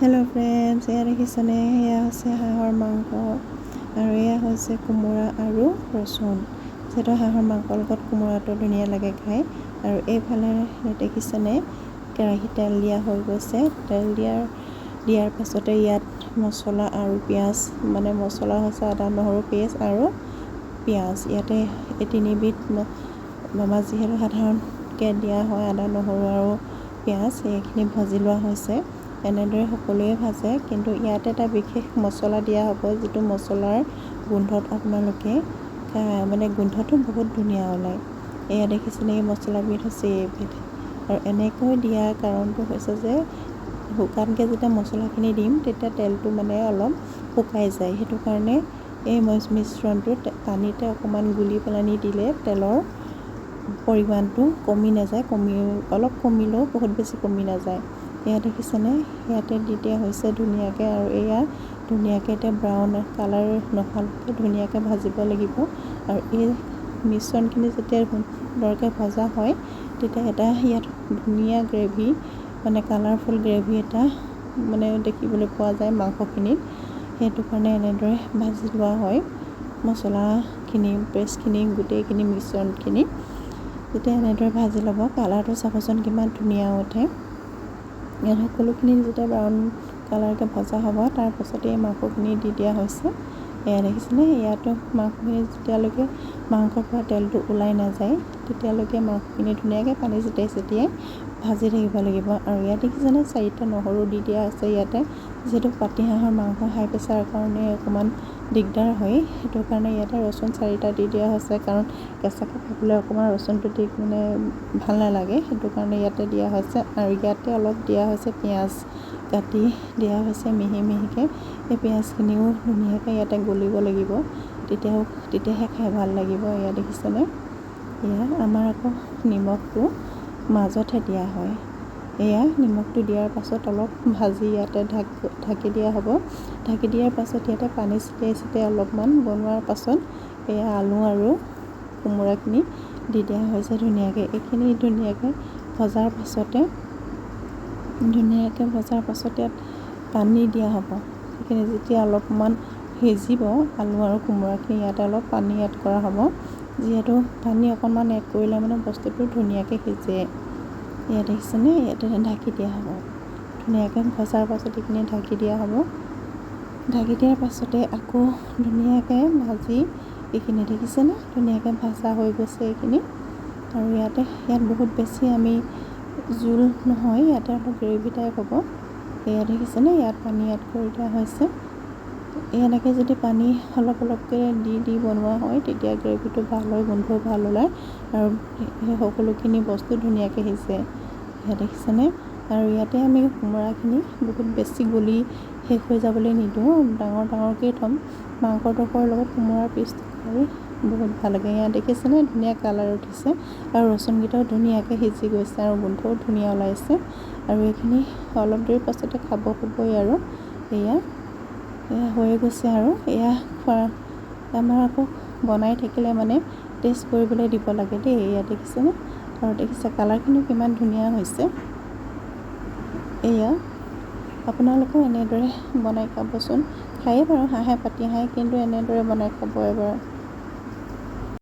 Hello' friends, এয়া দেখিছেনে? এয়া হৈছে হাঁহৰ মাংস আৰু এয়া হৈছে কোমোৰা আৰু ৰচুন। যিহেতু হাঁহৰ মাংসৰ লগত কোমোৰাটো ধুনীয়া লাগে খাই। আৰু এইফালে দেখিছেনে কেৰাহীত তেল দিয়া হৈ গৈছে। তেল দিয়াৰ পাছতে ইয়াত মছলা আৰু পিঁয়াজ, মছলা হৈছে আদা নহৰু পেষ্ট আৰু পিঁয়াজ। ইয়াতে এই তিনিবিধ যিহেতু সাধাৰণকৈ দিয়া হয় আদা নহৰু আৰু পিঁয়াজ, এইখিনি ভাজি লোৱা হৈছে। এনেদৰে সকলোৱে ভাজে, কিন্তু ইয়াত এটা বিশেষ মছলা দিয়া হ'ব, যিটো মছলাৰ গোন্ধত আপোনালোকে গোন্ধটো বহুত ধুনীয়া ওলায়। এয়া দেখিছেনে, এই মছলাবিধ হৈছে এইবিধ। আৰু এনেকৈ দিয়াৰ কাৰণটো হৈছে যে শুকানকৈ যেতিয়া মছলাখিনি দিম তেতিয়া তেলটো অলপ শুকাই যায়। সেইটো কাৰণে এই মিশ্ৰণটো পানীতে অকণমান গুলি পেলাই দিলে তেলৰ পৰিমাণটো কমি নাযায়, অলপ কমিলেও বহুত বেছি কমি নাযায়। এয়া দেখিছেনে, ইয়াতে দি দিয়া হৈছে ধুনীয়াকৈ। আৰু এয়া ধুনীয়াকৈ এতিয়া ব্ৰাউন কালাৰ নোহোৱালৈকে ধুনীয়াকৈ ভাজিব লাগিব। আৰু এই মিশ্ৰণখিনি যেতিয়া সুন্দৰকৈ ভজা হয় তেতিয়া এটা ইয়াত ধুনীয়া গ্ৰেভি, কালাৰফুল গ্ৰেভি এটা দেখিবলৈ পোৱা যায় মাংসখিনিত। সেইটো কাৰণে এনেদৰে ভাজি লোৱা হয় মছলাখিনি, পেষ্টখিনি, গোটেইখিনি মিশ্ৰণখিনি। যেতিয়া এনেদৰে ভাজি ল'ব, কালাৰটো চাবচোন কিমান ধুনীয়া উঠে। ইয়াত সকলোখিনি যেতিয়া ব্ৰাউন কালাৰকৈ ভজা হ'ব, তাৰপাছতে এই মাংসখিনি দি দিয়া হৈছে। এয়া দেখিছেনে, ইয়াতো মাংসখিনি যেতিয়ালৈকে মাংসৰ পৰা তেলটো ওলাই নাযায় তেতিয়ালৈকে মাংসখিনি ধুনীয়াকৈ পানী ছটিয়াই ভাজি থাকিব লাগিব। আৰু ইয়াত দেখিছেনে, 4টা নহৰু দি দিয়া আছে ইয়াতে। যিহেতু পাতিহাঁহৰ মাংস হাই প্ৰেছাৰৰ কাৰণে অকণমান দিগদাৰ হয়, সেইটো কাৰণে ইয়াতে ৰচুন 4টা দি দিয়া হৈছে। কাৰণ কেঁচাকৈ খাবলৈ অকণমান ৰচুনটো দি ভাল নালাগে, সেইটো কাৰণে ইয়াতে দিয়া হৈছে। আৰু ইয়াতে অলপ দিয়া হৈছে পিঁয়াজ কাটি দিয়া হৈছে মিহি মিহিকৈ। এই পিঁয়াজখিনিও ধুনীয়াকৈ ইয়াতে গলিব লাগিব, তেতিয়াহে খাই ভাল লাগিব। এয়া দেখিছেনে, এয়া আমাৰ আকৌ নিমখটো মাজতহে দিয়া হয়। এয়া নিমখটো দিয়াৰ পাছত অলপ ভাজি ইয়াতে ঢাকি দিয়া হ'ব। ঢাকি দিয়াৰ পাছত ইয়াতে পানী ছটিয়াই অলপমান বনোৱাৰ পাছত এয়া আলু আৰু কোমোৰাখিনি দি দিয়া হৈছে ধুনীয়াকৈ। এইখিনি ধুনীয়াকৈ ভজাৰ পাছত ইয়াত পানী দিয়া হ'ব। সেইখিনি যেতিয়া অলপমান সিজিব, আলু আৰু কোমোৰাখিনি, ইয়াতে অলপ পানী এড কৰা হ'ব। যিহেতু পানী অকণমান এড কৰিলে বস্তুটো ধুনীয়াকৈ সিজে। ইয়াত দেখিছেনে, ইয়াতে ঢাকি দিয়া হ'ব। ধুনীয়াকৈ ভজাৰ পাছত এইখিনি ঢাকি দিয়া হ'ব। ঢাকি দিয়াৰ পাছতে আকৌ ধুনীয়াকৈ ভাজি এইখিনি দেখিছেনে ধুনীয়াকৈ ভাজা হৈ গৈছে এইখিনি। আৰু ইয়াত বহুত বেছি আমি জোল নহয়, ইয়াতে অলপ গ্ৰেভি টাইপ হ'ব। এয়া দেখিছেনে, ইয়াত পানী এড কৰি দিয়া হৈছে। এনেকৈ যদি পানী অলপ অলপকৈ দি বনোৱা হয় তেতিয়া গ্ৰেভিটো ভাল হয়, গোন্ধও ভাল ওলায় আৰু সেই সকলোখিনি বস্তু ধুনীয়াকৈ সিজে। এয়া দেখিছেনে। আৰু ইয়াতে আমি কোমোৰাখিনি বহুত বেছি গলি শেষ হৈ যাবলৈ নিদিওঁ, ডাঙৰকৈ থ'ম। মাংসডোখৰৰ লগত কোমোৰাৰ পিচটো খাই বহুত ভাল লাগে। এয়া দেখিছেনে, ধুনীয়া কালাৰ উঠিছে আৰু ৰচুনকেইটাও ধুনীয়াকৈ সিজি গৈছে আৰু গোন্ধও ধুনীয়া ওলাইছে। আৰু এইখিনি অলপ দেৰি পাছতে খাব হ'বই। আৰু এয়া হৈ গৈছে। আৰু এয়া আমাৰ আকৌ বনাই থাকিলে টেষ্ট কৰিবলৈ দিব লাগে দেই। এয়া দেখিছেনে, আৰু দেখিছে কালাৰখিনি কিমান ধুনীয়া হৈছে। এয়া আপোনালোকেও এনেদৰে বনাই খাবচোন। খায়েই বাৰু হাঁহে পাতিহাঁহে, কিন্তু এনেদৰে বনাই খাব এবাৰ।